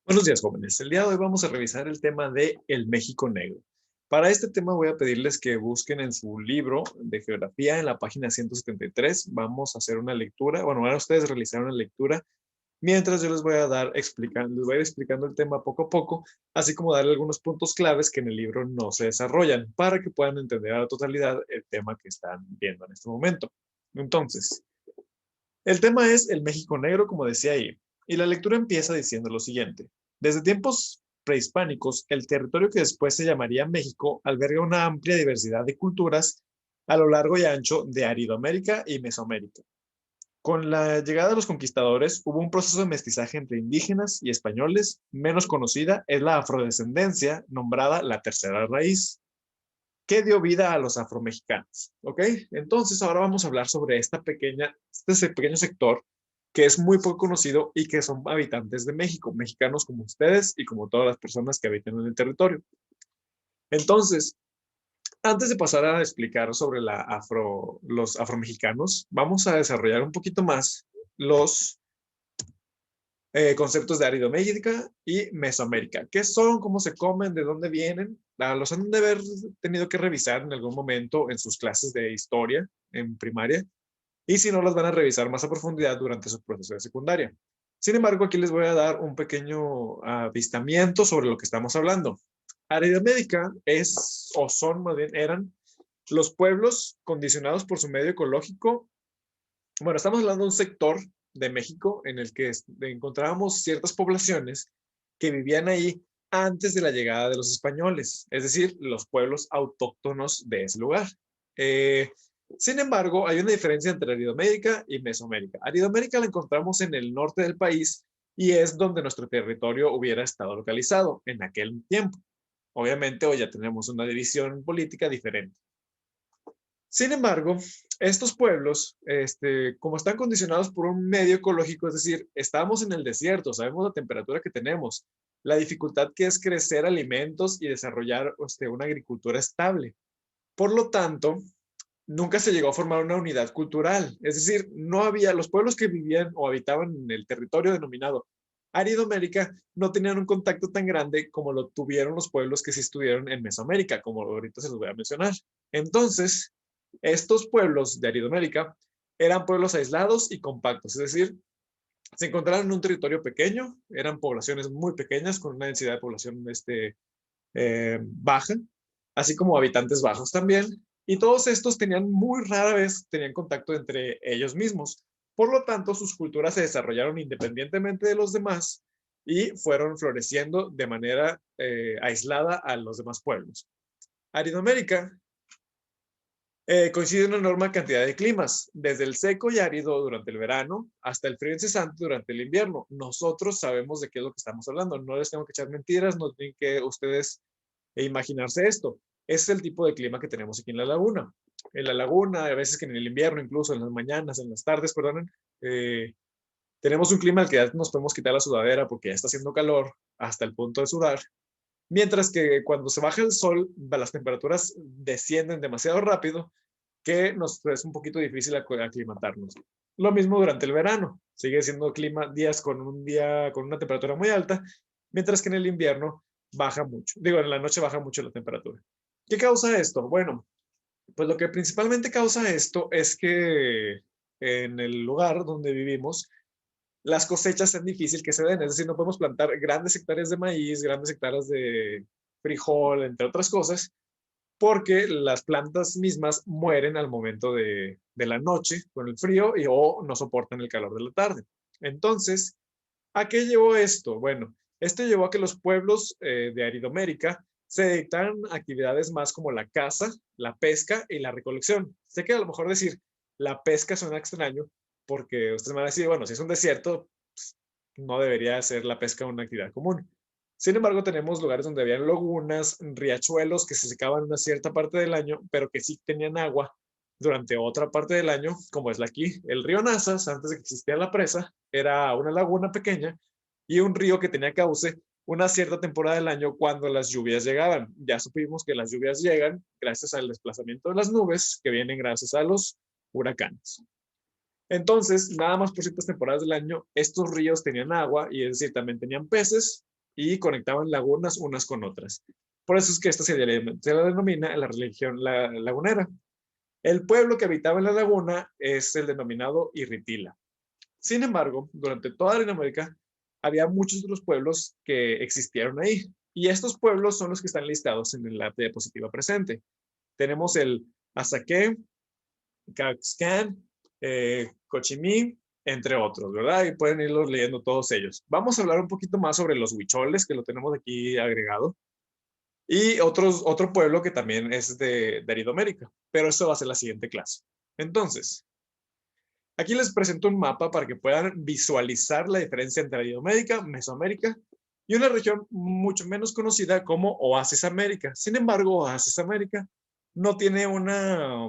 Buenos días, jóvenes. El día de hoy vamos a revisar el tema de el México Negro. Para este tema voy a pedirles que busquen en su libro de geografía en la página 173. Vamos a hacer una lectura. Bueno, van a ustedes realizar una lectura mientras yo les voy a dar explicando, les voy a ir explicando el tema poco a poco, así como darle algunos puntos claves que en el libro no se desarrollan para que puedan entender a la totalidad el tema que están viendo en este momento. Entonces, el tema es el México Negro, como decía ahí, y la lectura empieza diciendo lo siguiente. Desde tiempos prehispánicos, el territorio que después se llamaría México alberga una amplia diversidad de culturas a lo largo y ancho de Aridoamérica y Mesoamérica. Con la llegada de los conquistadores hubo un proceso de mestizaje entre indígenas y españoles. Menos conocida es la afrodescendencia, nombrada la tercera raíz, que dio vida a los afromexicanos. ¿Ok? Entonces ahora vamos a hablar sobre este pequeño sector que es muy poco conocido y que son habitantes de México, mexicanos como ustedes y como todas las personas que habitan en el territorio. Entonces, antes de pasar a explicar sobre los afromexicanos, vamos a desarrollar un poquito más los conceptos de Aridoamérica y Mesoamérica. ¿Qué son? ¿Cómo se comen? ¿De dónde vienen? Los han de haber tenido que revisar en algún momento en sus clases de historia en primaria, y si no, las van a revisar más a profundidad durante su proceso de secundaria. Sin embargo, aquí les voy a dar un pequeño avistamiento sobre lo que estamos hablando. Aridoamérica es, o son más bien, eran los pueblos condicionados por su medio ecológico. Bueno, estamos hablando de un sector de México en el que encontrábamos ciertas poblaciones que vivían ahí antes de la llegada de los españoles, es decir, los pueblos autóctonos de ese lugar. Eh, Sin embargo, hay una diferencia entre Aridoamérica y Mesoamérica. Aridoamérica la encontramos en el norte del país y es donde nuestro territorio hubiera estado localizado en aquel tiempo. Obviamente, hoy ya tenemos una división política diferente. Sin embargo, estos pueblos, como están condicionados por un medio ecológico, es decir, estamos en el desierto, sabemos la temperatura que tenemos, la dificultad que es crecer alimentos y desarrollar una agricultura estable. Por lo tanto, nunca se llegó a formar una unidad cultural. Es decir, no había, los pueblos que vivían o habitaban en el territorio denominado Aridoamérica no tenían un contacto tan grande como lo tuvieron los pueblos que sí estuvieron en Mesoamérica, como ahorita se los voy a mencionar. Entonces, estos pueblos de Aridoamérica eran pueblos aislados y compactos, es decir, se encontraron en un territorio pequeño, eran poblaciones muy pequeñas con una densidad de población baja, así como habitantes bajos también, y todos estos tenían muy rara vez tenían contacto entre ellos mismos. Por lo tanto, sus culturas se desarrollaron independientemente de los demás y fueron floreciendo de manera aislada a los demás pueblos. Aridoamérica coincide una enorme cantidad de climas, desde el seco y árido durante el verano hasta el frío incesante durante el invierno. Nosotros sabemos de qué es lo que estamos hablando, no les tengo que echar mentiras, no tienen que ustedes imaginarse esto. Es el tipo de clima que tenemos aquí en la laguna. En la laguna, a veces que en el invierno, incluso en las mañanas, en las tardes, perdonen, tenemos un clima al que ya nos podemos quitar la sudadera porque ya está haciendo calor hasta el punto de sudar. Mientras que cuando se baja el sol, las temperaturas descienden demasiado rápido que nos es un poquito difícil aclimatarnos. Lo mismo durante el verano. Sigue siendo clima días con un día con una temperatura muy alta, mientras que en el invierno baja mucho. Digo, en la noche baja mucho la temperatura. ¿Qué causa esto? Bueno, pues lo que principalmente causa esto es que en el lugar donde vivimos, las cosechas es difícil que se den, es decir, no podemos plantar grandes hectáreas de maíz, grandes hectáreas de frijol, entre otras cosas, porque las plantas mismas mueren al momento de la noche con el frío o no soportan el calor de la tarde. Entonces, ¿a qué llevó esto? Bueno, esto llevó a que los pueblos de Aridomérica se dedicaran a actividades más como la caza, la pesca y la recolección. Sé que a lo mejor decir la pesca suena extraño porque ustedes me van a decir, bueno, si es un desierto, pues, no debería ser la pesca una actividad común. Sin embargo, tenemos lugares donde habían lagunas, riachuelos que se secaban una cierta parte del año, pero que sí tenían agua durante otra parte del año, como es aquí. El río Nazas, antes de que existiera la presa, era una laguna pequeña y un río que tenía cauce una cierta temporada del año cuando las lluvias llegaban. Ya supimos que las lluvias llegan gracias al desplazamiento de las nubes, que vienen gracias a los huracanes. Entonces, nada más por ciertas temporadas del año, estos ríos tenían agua y es decir, también tenían peces y conectaban lagunas unas con otras. Por eso es que esta se la denomina la región lagunera. El pueblo que habitaba en la laguna es el denominado Irritila. Sin embargo, durante toda Latinoamérica había muchos otros pueblos que existieron ahí. Y estos pueblos son los que están listados en la diapositiva presente. Tenemos el Azaqué, Caxcán, Cochimí, entre otros, ¿verdad? Y pueden irlos leyendo todos ellos. Vamos a hablar un poquito más sobre los huicholes, que lo tenemos aquí agregado, y otro pueblo que también es de Aridoamérica, pero eso va a ser la siguiente clase. Entonces, aquí les presento un mapa para que puedan visualizar la diferencia entre Aridoamérica, Mesoamérica y una región mucho menos conocida como Oasis América. Sin embargo, Oasis América no tiene una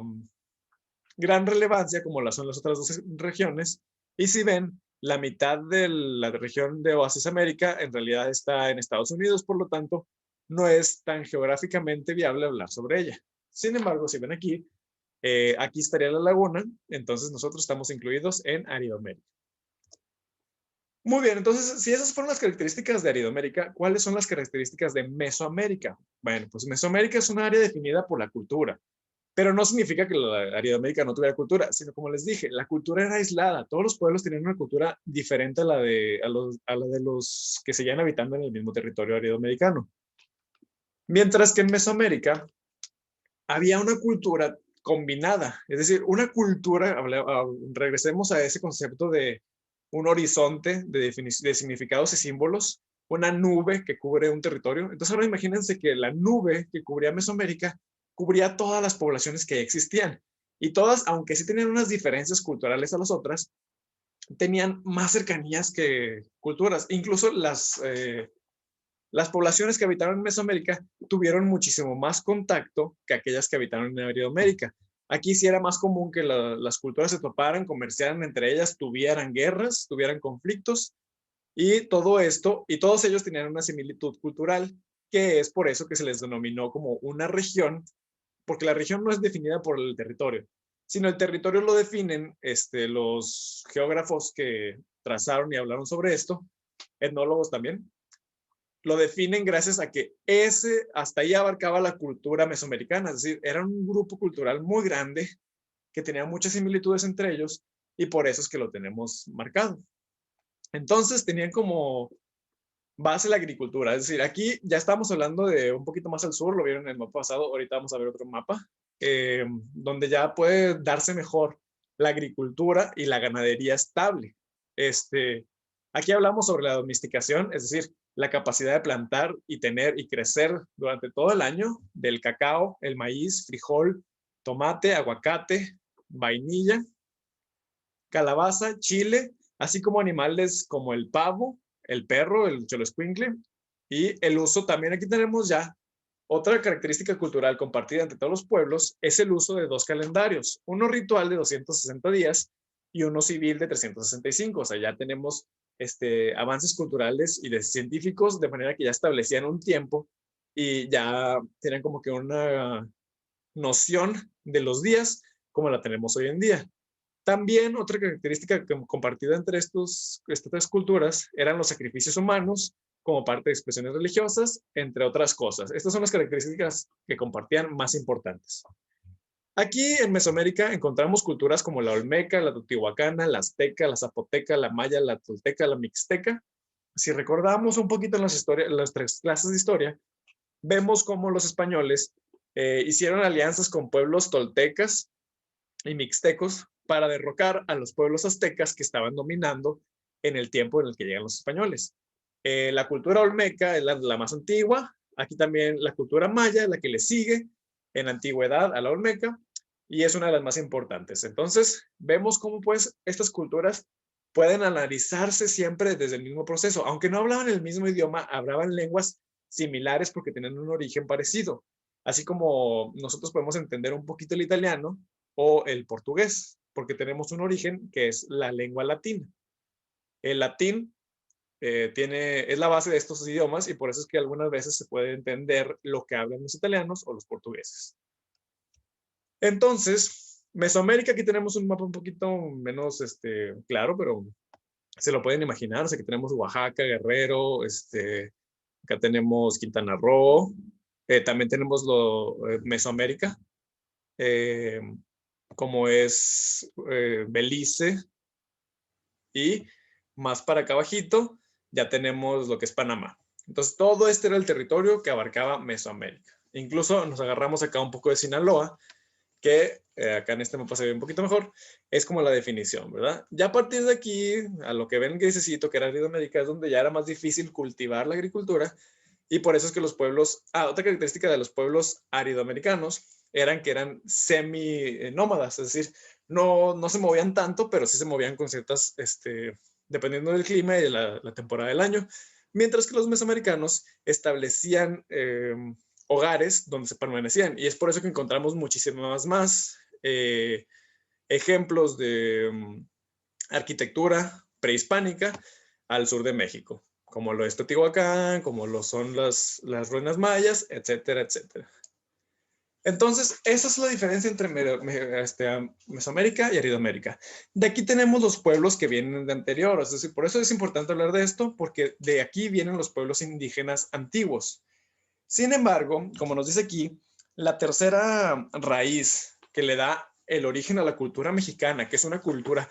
gran relevancia como la son las otras dos regiones. Y si ven, la mitad de la región de Oasis América en realidad está en Estados Unidos, por lo tanto, no es tan geográficamente viable hablar sobre ella. Sin embargo, si ven aquí, aquí estaría la laguna, entonces nosotros estamos incluidos en Aridoamérica. Muy bien, entonces, si esas fueron las características de Aridoamérica, ¿cuáles son las características de Mesoamérica? Bueno, pues Mesoamérica es un área definida por la cultura, pero no significa que la Aridoamérica no tuviera cultura, sino como les dije, la cultura era aislada. Todos los pueblos tenían una cultura diferente a la de los que seguían habitando en el mismo territorio aridoamericano. Mientras que en Mesoamérica había una cultura combinada, es decir, una cultura, regresemos a ese concepto de un horizonte de significados y símbolos, una nube que cubre un territorio. Entonces ahora imagínense que la nube que cubría Mesoamérica cubría todas las poblaciones que existían. Y todas, aunque sí tenían unas diferencias culturales a las otras, tenían más cercanías que culturas. Incluso las poblaciones que habitaron en Mesoamérica tuvieron muchísimo más contacto que aquellas que habitaron en Aridoamérica. Aquí sí era más común que las culturas se toparan, comerciaran entre ellas, tuvieran guerras, tuvieran conflictos y todo esto, y todos ellos tenían una similitud cultural, que es por eso que se les denominó como una región, porque la región no es definida por el territorio, sino el territorio lo definen los geógrafos que trazaron y hablaron sobre esto, etnólogos también, lo definen gracias a que hasta ahí abarcaba la cultura mesoamericana, es decir, era un grupo cultural muy grande que tenía muchas similitudes entre ellos y por eso es que lo tenemos marcado. Entonces tenían como base la agricultura, es decir, aquí ya estamos hablando de un poquito más al sur, lo vieron en el mapa pasado, ahorita vamos a ver otro mapa, donde ya puede darse mejor la agricultura y la ganadería estable. Aquí hablamos sobre la domesticación, es decir, la capacidad de plantar y tener y crecer durante todo el año del cacao, el maíz, frijol, tomate, aguacate, vainilla, calabaza, chile, así como animales como el pavo, el perro, el xoloescuincle, y el uso también aquí tenemos ya otra característica cultural compartida entre todos los pueblos, es el uso de dos calendarios, uno ritual de 260 días y uno civil de 365, o sea, ya tenemos avances culturales y de científicos de manera que ya establecían un tiempo y ya tienen como que una noción de los días como la tenemos hoy en día. También otra característica compartida entre estas tres culturas eran los sacrificios humanos como parte de expresiones religiosas, entre otras cosas. Estas son las características que compartían más importantes. Aquí en Mesoamérica encontramos culturas como la olmeca, la teotihuacana, la azteca, la zapoteca, la maya, la tolteca, la mixteca. Si recordamos un poquito en las tres clases de historia, vemos cómo los españoles hicieron alianzas con pueblos toltecas y mixtecos para derrocar a los pueblos aztecas que estaban dominando en el tiempo en el que llegan los españoles. La cultura olmeca es la más antigua, aquí también la cultura maya es la que le sigue en antigüedad a la olmeca y es una de las más importantes. Entonces, vemos cómo pues estas culturas pueden analizarse siempre desde el mismo proceso, aunque no hablaban el mismo idioma, hablaban lenguas similares porque tenían un origen parecido, así como nosotros podemos entender un poquito el italiano o el portugués, porque tenemos un origen que es la lengua latina. El latín es la base de estos idiomas y por eso es que algunas veces se puede entender lo que hablan los italianos o los portugueses. Entonces, Mesoamérica, aquí tenemos un mapa un poquito menos claro, pero se lo pueden imaginar. O sea, que tenemos Oaxaca, Guerrero, Acá tenemos Quintana Roo, también tenemos Mesoamérica, como es Belice, y más para acá abajito ya tenemos lo que es Panamá. Entonces todo este era el territorio que abarcaba Mesoamérica. Incluso nos agarramos acá un poco de Sinaloa, que acá en este mapa se ve un poquito mejor, es como la definición, ¿verdad? Ya a partir de aquí, a lo que ven grisecito, que era Aridoamérica, es donde ya era más difícil cultivar la agricultura, y por eso es que los pueblos, otra característica de los pueblos aridoamericanos eran que eran semi-nómadas, es decir, no se movían tanto, pero sí se movían con ciertas, dependiendo del clima y de la temporada del año, mientras que los mesoamericanos establecían hogares donde se permanecían, y es por eso que encontramos muchísimas más ejemplos de arquitectura prehispánica al sur de México, como lo es Teotihuacán, como lo son las ruinas mayas, etcétera, etcétera. Entonces, esa es la diferencia entre Mesoamérica y Aridoamérica. De aquí tenemos los pueblos que vienen de anterior, es decir, por eso es importante hablar de esto, porque de aquí vienen los pueblos indígenas antiguos. Sin embargo, como nos dice aquí, la tercera raíz que le da el origen a la cultura mexicana, que es una cultura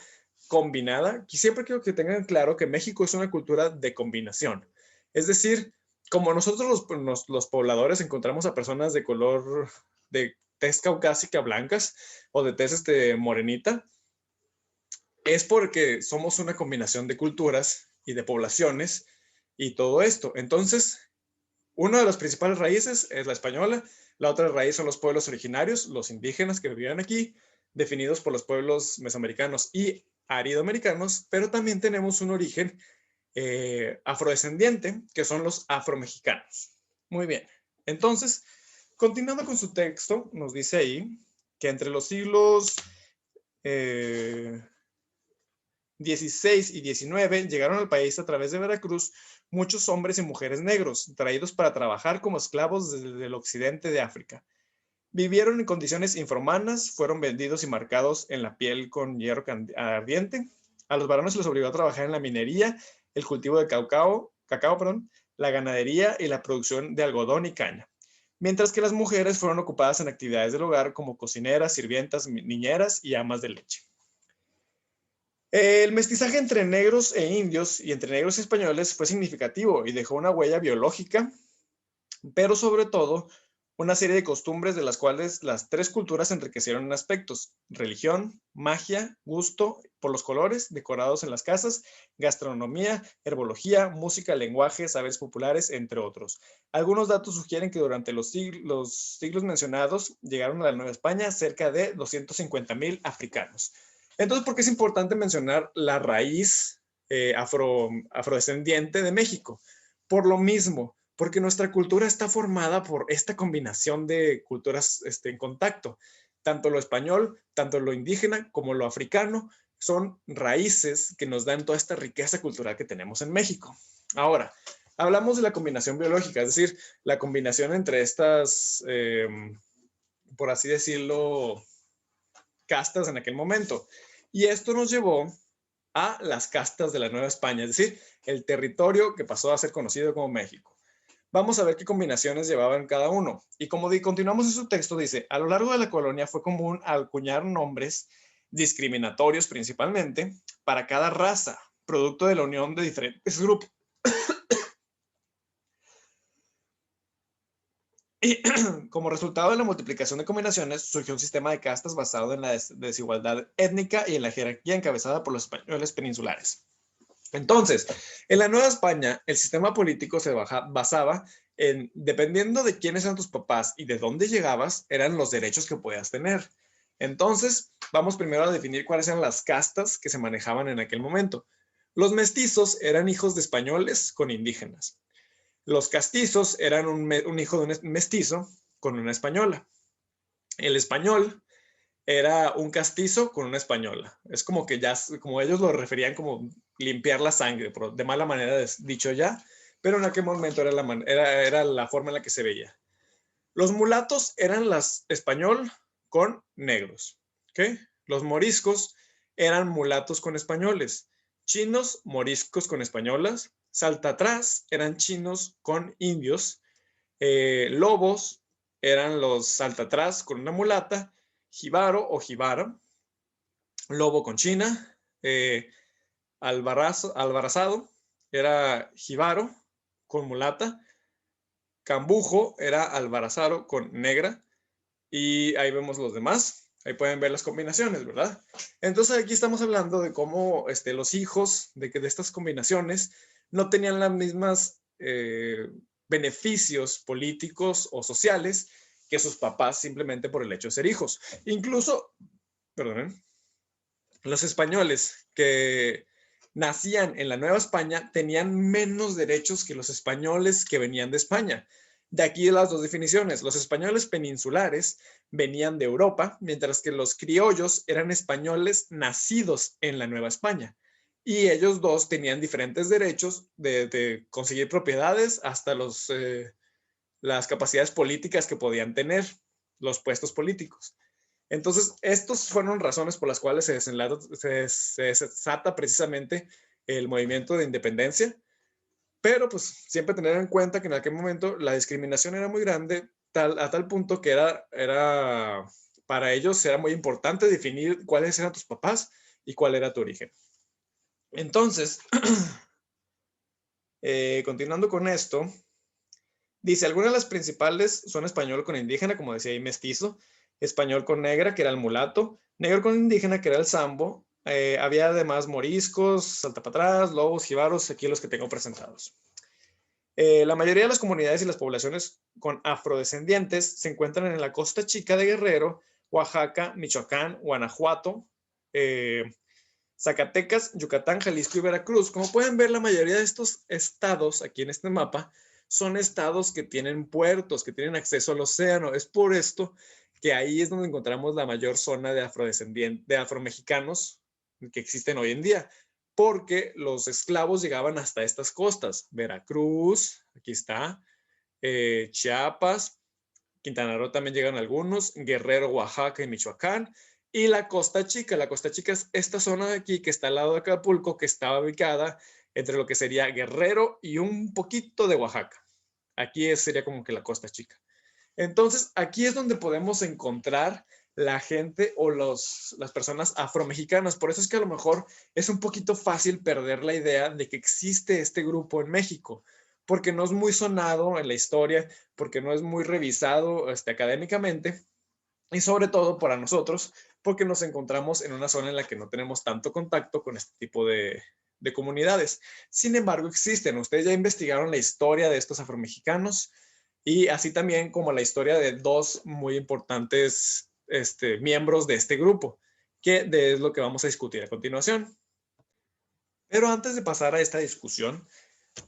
combinada, y siempre quiero que tengan claro que México es una cultura de combinación. Es decir, como nosotros los pobladores encontramos a personas de color de tez caucásica blancas o de tez morenita, es porque somos una combinación de culturas y de poblaciones y todo esto. Entonces, una de las principales raíces es la española, la otra raíz son los pueblos originarios, los indígenas que vivían aquí, definidos por los pueblos mesoamericanos y aridoamericanos, pero también tenemos un origen afrodescendiente, que son los afromexicanos. Muy bien, entonces, continuando con su texto, nos dice ahí que entre los siglos 16 y 19 llegaron al país a través de Veracruz muchos hombres y mujeres negros, traídos para trabajar como esclavos desde el occidente de África. Vivieron en condiciones infrahumanas, fueron vendidos y marcados en la piel con hierro ardiente. A los varones se les obligó a trabajar en la minería, el cultivo de cacao, la ganadería y la producción de algodón y caña. Mientras que las mujeres fueron ocupadas en actividades del hogar como cocineras, sirvientas, niñeras y amas de leche. El mestizaje entre negros e indios y entre negros y españoles fue significativo y dejó una huella biológica, pero sobre todo una serie de costumbres de las cuales las tres culturas enriquecieron en aspectos: religión, magia, gusto por los colores decorados en las casas, gastronomía, herbología, música, lenguaje, saberes populares, entre otros. Algunos datos sugieren que durante los siglos mencionados llegaron a la Nueva España cerca de 250,000 africanos. Entonces, ¿por qué es importante mencionar la raíz afrodescendiente de México? Por lo mismo, porque nuestra cultura está formada por esta combinación de culturas en contacto. Tanto lo español, tanto lo indígena como lo africano son raíces que nos dan toda esta riqueza cultural que tenemos en México. Ahora, hablamos de la combinación biológica, es decir, la combinación entre estas, por así decirlo, castas en aquel momento. Y esto nos llevó a las castas de la Nueva España, es decir, el territorio que pasó a ser conocido como México. Vamos a ver qué combinaciones llevaban cada uno. Y como continuamos en su texto, dice, a lo largo de la colonia fue común acuñar nombres discriminatorios principalmente para cada raza, producto de la unión de diferentes grupos. Y como resultado de la multiplicación de combinaciones, surgió un sistema de castas basado en la desigualdad étnica y en la jerarquía encabezada por los españoles peninsulares. Entonces, en la Nueva España, el sistema político se basaba en, dependiendo de quiénes eran tus papás y de dónde llegabas, eran los derechos que podías tener. Entonces, vamos primero a definir cuáles eran las castas que se manejaban en aquel momento. Los mestizos eran hijos de españoles con indígenas. Los castizos eran un hijo de un mestizo con una española. El español era un castizo con una española. Es como que ya, como ellos lo referían como limpiar la sangre, de mala manera dicho ya, pero en aquel momento era la forma en la que se veía. Los mulatos eran las español con negros, ¿ok? Los moriscos eran mulatos con españoles, chinos, moriscos con españolas, Saltatrás eran chinos con indios. Lobos eran los saltatrás con una mulata. Jíbaro o jíbaro, lobo con china. Albarazado era jíbaro con mulata. Cambujo era albarazado con negra. Y ahí vemos los demás. Ahí pueden ver las combinaciones, ¿verdad? Entonces aquí estamos hablando de cómo los hijos de estas combinaciones no tenían las mismas beneficios políticos o sociales que sus papás simplemente por el hecho de ser hijos. Incluso, perdonen, los españoles que nacían en la Nueva España tenían menos derechos que los españoles que venían de España. De aquí las dos definiciones. Los españoles peninsulares venían de Europa, mientras que los criollos eran españoles nacidos en la Nueva España. Y ellos dos tenían diferentes derechos de conseguir propiedades hasta las capacidades políticas que podían tener, los puestos políticos. Entonces, estas fueron razones por las cuales se desata precisamente el movimiento de independencia. Pero pues siempre tener en cuenta que en aquel momento la discriminación era muy grande, a tal punto que para ellos era muy importante definir cuáles eran tus papás y cuál era tu origen. Entonces, continuando con esto, dice, algunas de las principales son español con indígena, como decía ahí, mestizo, español con negra, que era el mulato, negro con indígena, que era el sambo. Había además moriscos, saltapatrás, lobos, jíbaros, aquí los que tengo presentados. La mayoría de las comunidades y las poblaciones con afrodescendientes se encuentran en la Costa Chica de Guerrero, Oaxaca, Michoacán, Guanajuato, Zacatecas, Yucatán, Jalisco y Veracruz. Como pueden ver, la mayoría de estos estados aquí en este mapa son estados que tienen puertos, que tienen acceso al océano. Es por esto que ahí es donde encontramos la mayor zona de afrodescendientes, de afromexicanos que existen hoy en día, porque los esclavos llegaban hasta estas costas. Veracruz, aquí está, Chiapas, Quintana Roo también llegan algunos, Guerrero, Oaxaca y Michoacán, y la Costa Chica. La Costa Chica es esta zona de aquí que está al lado de Acapulco, que estaba ubicada entre lo que sería Guerrero y un poquito de Oaxaca. Aquí sería como que la Costa Chica. Entonces, aquí es donde podemos encontrar la gente o las personas afromexicanas. Por eso es que a lo mejor es un poquito fácil perder la idea de que existe este grupo en México, porque no es muy sonado en la historia, porque no es muy revisado académicamente, y sobre todo para nosotros, porque nos encontramos en una zona en la que no tenemos tanto contacto con este tipo de comunidades. Sin embargo, existen. Ustedes ya investigaron la historia de estos afromexicanos y así también como la historia de dos muy importantes miembros de este grupo, que es lo que vamos a discutir a continuación. Pero antes de pasar a esta discusión,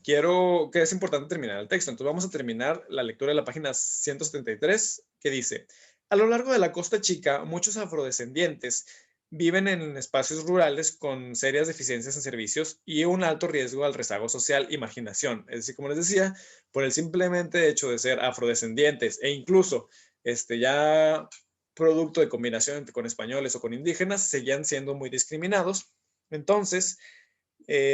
quiero que es importante terminar el texto. Entonces vamos a terminar la lectura de la página 173, que dice, a lo largo de la Costa Chica, muchos afrodescendientes viven en espacios rurales con serias deficiencias en servicios y un alto riesgo al rezago social y marginación. Es decir, como les decía, por el simplemente hecho de ser afrodescendientes e incluso ya producto de combinación con españoles o con indígenas, seguían siendo muy discriminados. Entonces,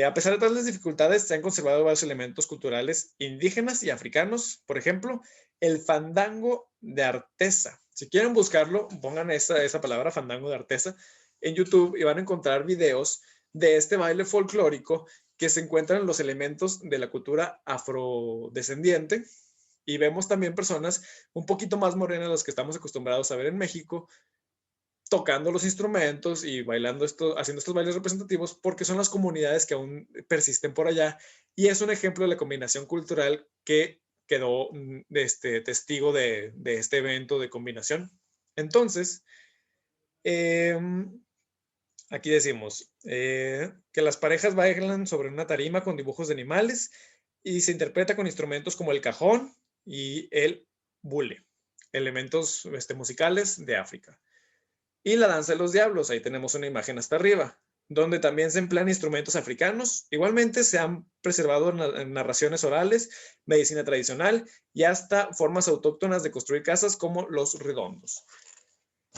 a pesar de todas las dificultades, se han conservado varios elementos culturales indígenas y africanos. Por ejemplo, el fandango de Artesa. Si quieren buscarlo, pongan esa palabra, fandango de Artesa, en YouTube y van a encontrar videos de este baile folclórico que se encuentran los elementos de la cultura afrodescendiente. Y vemos también personas un poquito más morenas, las que estamos acostumbrados a ver en México, tocando los instrumentos y bailando haciendo estos bailes representativos, porque son las comunidades que aún persisten por allá, y es un ejemplo de la combinación cultural que quedó testigo de este evento de combinación. Entonces, aquí decimos que las parejas bailan sobre una tarima con dibujos de animales y se interpreta con instrumentos como el cajón y el bule, elementos musicales de África. Y la danza de los diablos, ahí tenemos una imagen hasta arriba, donde también se emplean instrumentos africanos. Igualmente se han preservado narraciones orales, medicina tradicional y hasta formas autóctonas de construir casas como los redondos.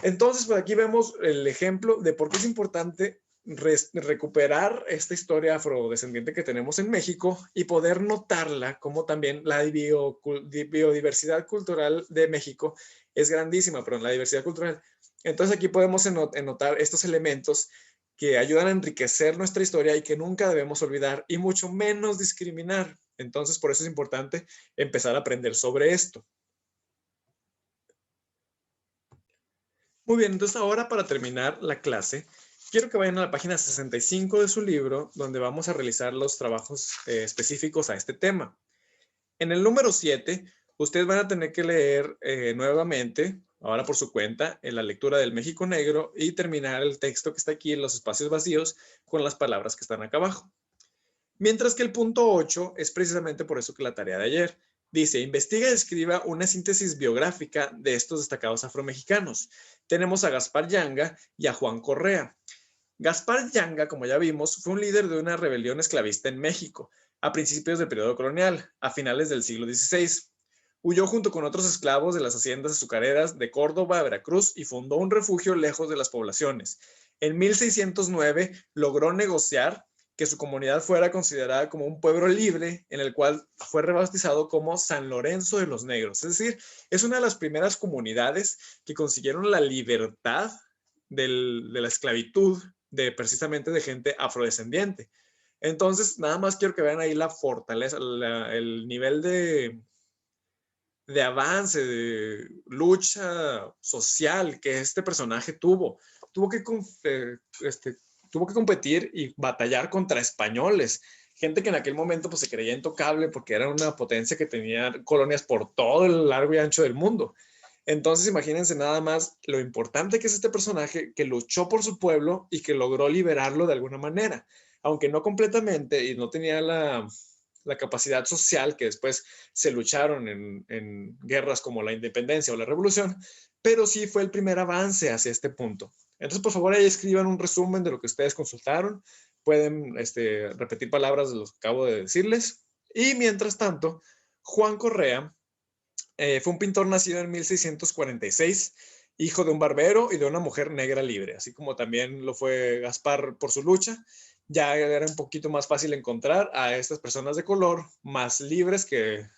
Entonces, por aquí vemos el ejemplo de por qué es importante recuperar esta historia afrodescendiente que tenemos en México y poder notarla como también la biodiversidad cultural de México es grandísima, pero la diversidad cultural. Entonces aquí podemos notar estos elementos que ayudan a enriquecer nuestra historia y que nunca debemos olvidar y mucho menos discriminar. Entonces por eso es importante empezar a aprender sobre esto. Muy bien, entonces ahora para terminar la clase, quiero que vayan a la página 65 de su libro, donde vamos a realizar los trabajos específicos a este tema. En el número 7, ustedes van a tener que leer nuevamente, ahora por su cuenta, en la lectura del México Negro y terminar el texto que está aquí en los espacios vacíos con las palabras que están acá abajo. Mientras que el punto 8 es precisamente por eso que la tarea de ayer. Dice, investiga y escriba una síntesis biográfica de estos destacados afromexicanos. Tenemos a Gaspar Yanga y a Juan Correa. Gaspar Yanga, como ya vimos, fue un líder de una rebelión esclavista en México a principios del periodo colonial, a finales del siglo XVI. Huyó junto con otros esclavos de las haciendas azucareras de Córdoba, Veracruz y fundó un refugio lejos de las poblaciones. En 1609 logró negociar que su comunidad fuera considerada como un pueblo libre, en el cual fue rebautizado como San Lorenzo de los Negros. Es decir, es una de las primeras comunidades que consiguieron la libertad de la esclavitud precisamente de gente afrodescendiente. Entonces, nada más quiero que vean ahí la fortaleza, el nivel de avance, de lucha social que este personaje tuvo. Tuvo que competir y batallar contra españoles, gente que en aquel momento pues, se creía intocable porque era una potencia que tenía colonias por todo el largo y ancho del mundo. Entonces imagínense nada más lo importante que es este personaje que luchó por su pueblo y que logró liberarlo de alguna manera, aunque no completamente y no tenía la capacidad social que después se lucharon en guerras como la independencia o la revolución, pero sí fue el primer avance hacia este punto. Entonces, por favor, ahí escriban un resumen de lo que ustedes consultaron. Pueden repetir palabras de lo que acabo de decirles. Y mientras tanto, Juan Correa fue un pintor nacido en 1646, hijo de un barbero y de una mujer negra libre, así como también lo fue Gaspar por su lucha. Ya era un poquito más fácil encontrar a estas personas de color más libres que,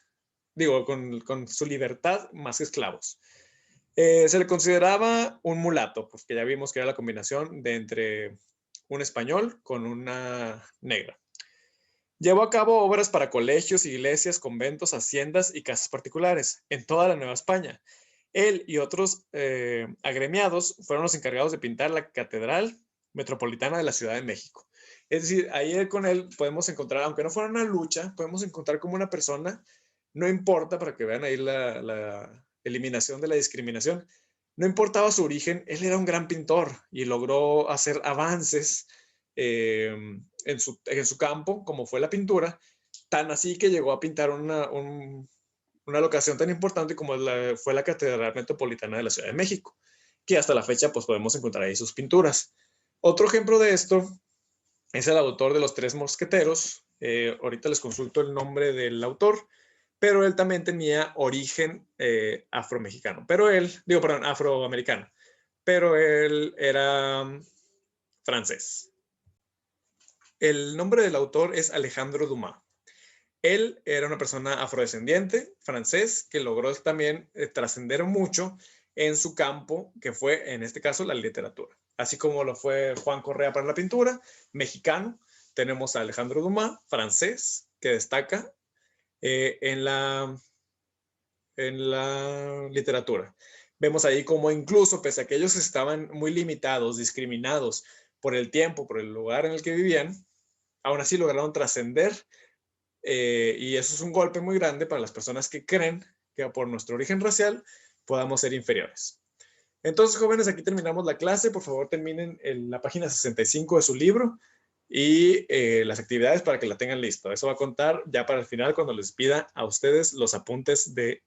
digo, con su libertad, más que esclavos. Se le consideraba un mulato, porque ya vimos que era la combinación de entre un español con una negra. Llevó a cabo obras para colegios, iglesias, conventos, haciendas y casas particulares en toda la Nueva España. Él y otros agremiados fueron los encargados de pintar la Catedral Metropolitana de la Ciudad de México. Es decir, ahí con él podemos encontrar, aunque no fuera una lucha, podemos encontrar como una persona, no importa, para que vean ahí la eliminación de la discriminación, no importaba su origen, él era un gran pintor y logró hacer avances en su campo, como fue la pintura, tan así que llegó a pintar una locación tan importante como fue la Catedral Metropolitana de la Ciudad de México, que hasta la fecha pues podemos encontrar ahí sus pinturas. Otro ejemplo de esto es el autor de Los Tres Mosqueteros. Ahorita les consulto el nombre del autor, pero él también tenía origen afromexicano, afroamericano, pero él era francés. El nombre del autor es Alejandro Dumas. Él era una persona afrodescendiente, francés, que logró también trascender mucho en su campo, que fue, en este caso, la literatura. Así como lo fue Juan Correa para la pintura, mexicano. Tenemos a Alejandro Dumas, francés, que destaca en la literatura. Vemos ahí como incluso, pese a que ellos estaban muy limitados, discriminados por el tiempo, por el lugar en el que vivían, aún así lograron trascender. Y eso es un golpe muy grande para las personas que creen que por nuestro origen racial podamos ser inferiores. Entonces, jóvenes, aquí terminamos la clase. Por favor, terminen en la página 65 de su libro y las actividades para que la tengan listo. Eso va a contar ya para el final cuando les pida a ustedes los apuntes de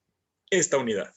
esta unidad.